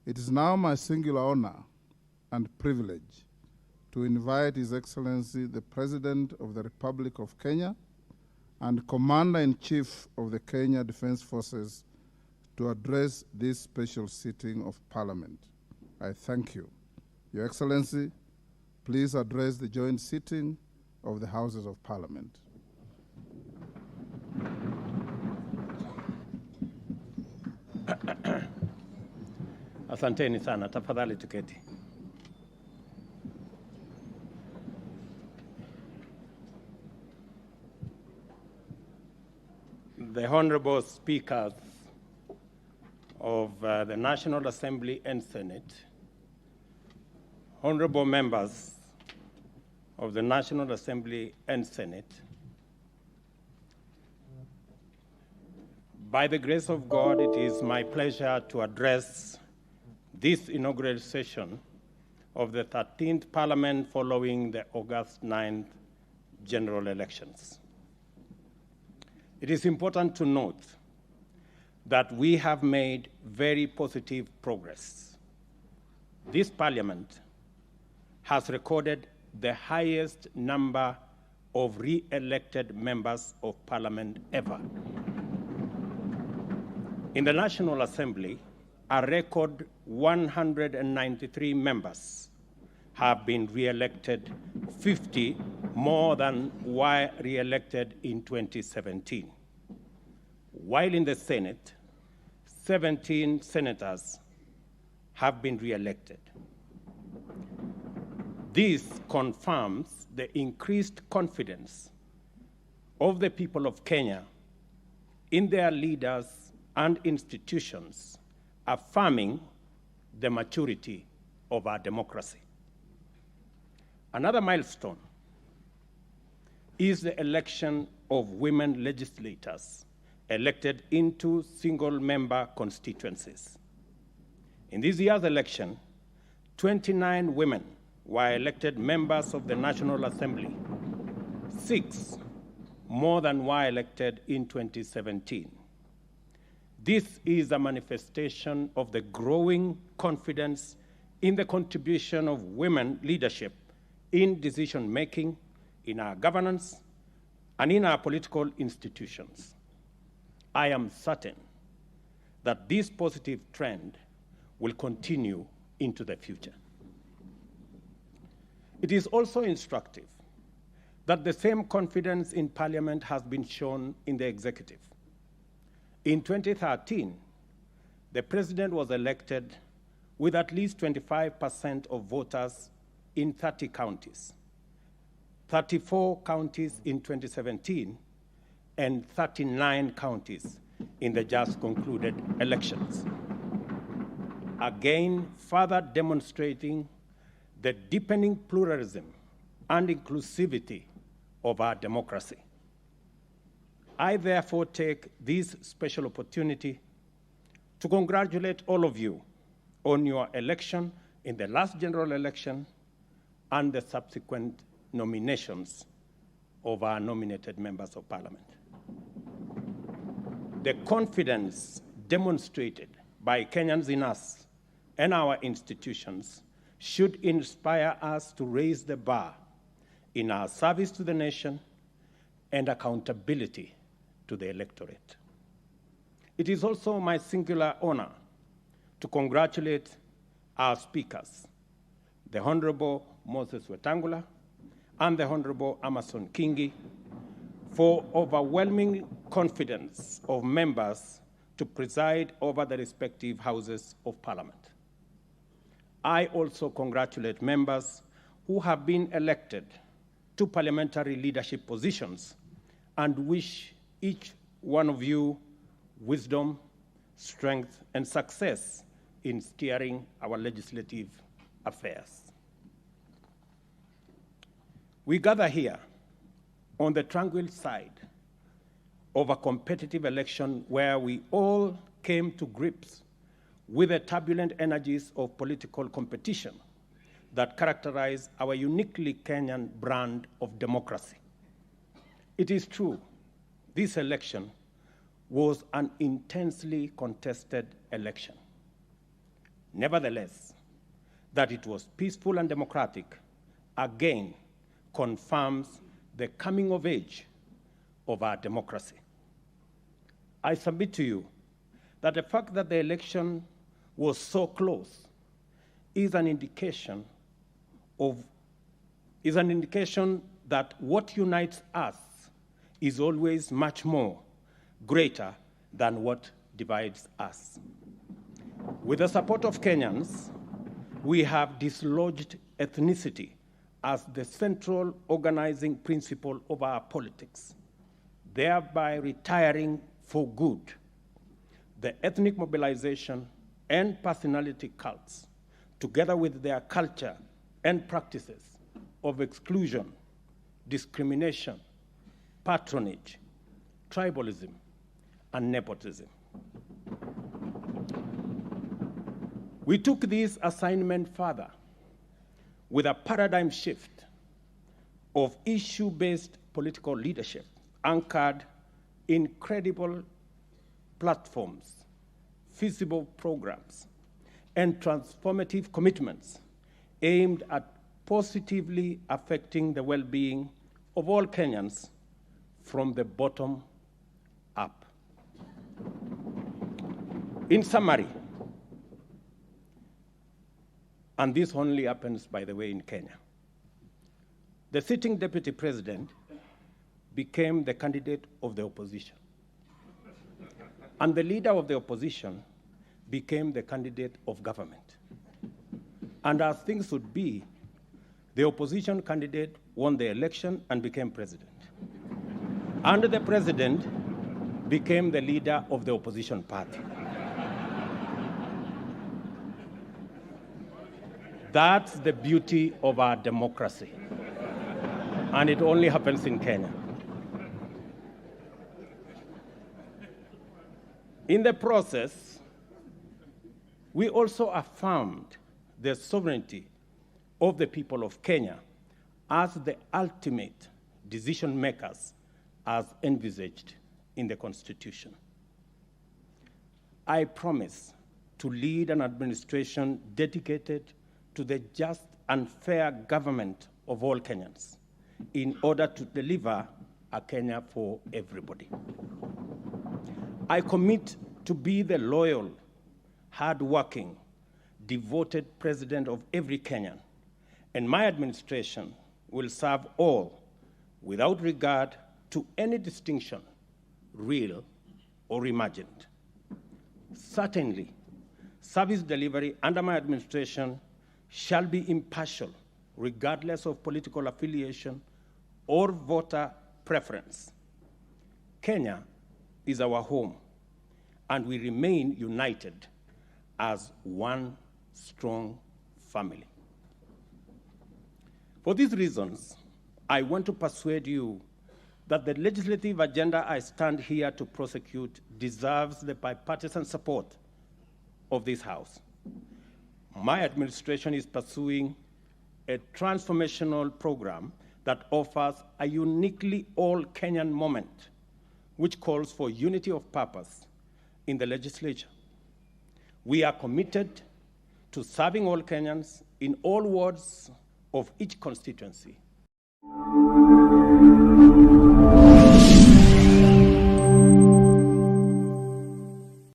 It is now my singular honor and privilege to invite His Excellency the President of the Republic of Kenya and Commander-in-Chief of the Kenya Defense Forces to address this special sitting of Parliament. I thank you. Your Excellency, please address the joint sitting of the Houses of Parliament. Asanteni sana, tafadhali tuketi. The Honorable Speakers of the National Assembly and Senate, Honorable Members of the National Assembly and Senate, by the grace of God, it is my pleasure to address this inaugural session of the 13th Parliament following the August 9th general elections. It is important to note that we have made very positive progress. This Parliament has recorded the highest number of re-elected members of Parliament ever. In the National Assembly, a record 193 members have been re-elected, 50 more than were re-elected in 2017. While in the Senate, 17 senators have been re-elected. This confirms the increased confidence of the people of Kenya in their leaders and institutions, affirming the maturity of our democracy. Another milestone is the election of women legislators elected into single-member constituencies. In this year's election, 29 women were elected members of the National Assembly, 6 more than were elected in 2017. This is a manifestation of the growing confidence in the contribution of women leadership in decision-making, in our governance, and in our political institutions. I am certain that this positive trend will continue into the future. It is also instructive that the same confidence in Parliament has been shown in the executive. In 2013, the President was elected with at least 25% of voters in 30 counties, 34 counties in 2017, and 39 counties in the just concluded elections. Again, further demonstrating the deepening pluralism and inclusivity of our democracy. I therefore take this special opportunity to congratulate all of you on your election in the last general election and the subsequent nominations of our nominated members of Parliament. The confidence demonstrated by Kenyans in us and our institutions should inspire us to raise the bar in our service to the nation and accountability to the electorate. It is also my singular honor to congratulate our speakers, the Honorable Moses Wetangula and the Honorable Amason Kingi, for overwhelming confidence of members to preside over the respective houses of Parliament. I also congratulate members who have been elected to parliamentary leadership positions and wish each one of you wisdom, strength, and success in steering our legislative affairs. We gather here on the tranquil side of a competitive election where we all came to grips with the turbulent energies of political competition that characterize our uniquely Kenyan brand of democracy. It is true this election was an intensely contested election. Nevertheless, that it was peaceful and democratic again confirms the coming of age of our democracy. I submit to you that the fact that the election was so close is an indication that what unites us is always much more greater than what divides us. With the support of Kenyans, we have dislodged ethnicity as the central organizing principle of our politics, thereby retiring for good the ethnic mobilization and personality cults, together with their culture and practices of exclusion, discrimination, patronage, tribalism, and nepotism. We took this assignment further with a paradigm shift of issue-based political leadership anchored in credible platforms, feasible programs, and transformative commitments aimed at positively affecting the well-being of all Kenyans from the bottom up. In summary, and this only happens, by the way, in Kenya, the sitting deputy president became the candidate of the opposition, and the leader of the opposition became the candidate of government. And as things would be, the opposition candidate won the election and became president. And the president became the leader of the opposition party. That's the beauty of our democracy. And it only happens in Kenya. In the process, we also affirmed the sovereignty of the people of Kenya as the ultimate decision makers as envisaged in the Constitution. I promise to lead an administration dedicated to the just and fair government of all Kenyans in order to deliver a Kenya for everybody. I commit to be the loyal, hard-working, devoted president of every Kenyan, and my administration will serve all without regard to any distinction, real or imagined. Certainly, service delivery under my administration shall be impartial, regardless of political affiliation or voter preference. Kenya is our home, and we remain united as one strong family. For these reasons, I want to persuade you that the legislative agenda I stand here to prosecute deserves the bipartisan support of this House. My administration is pursuing a transformational program that offers a uniquely all-Kenyan moment, which calls for unity of purpose in the legislature. We are committed to serving all Kenyans in all wards of each constituency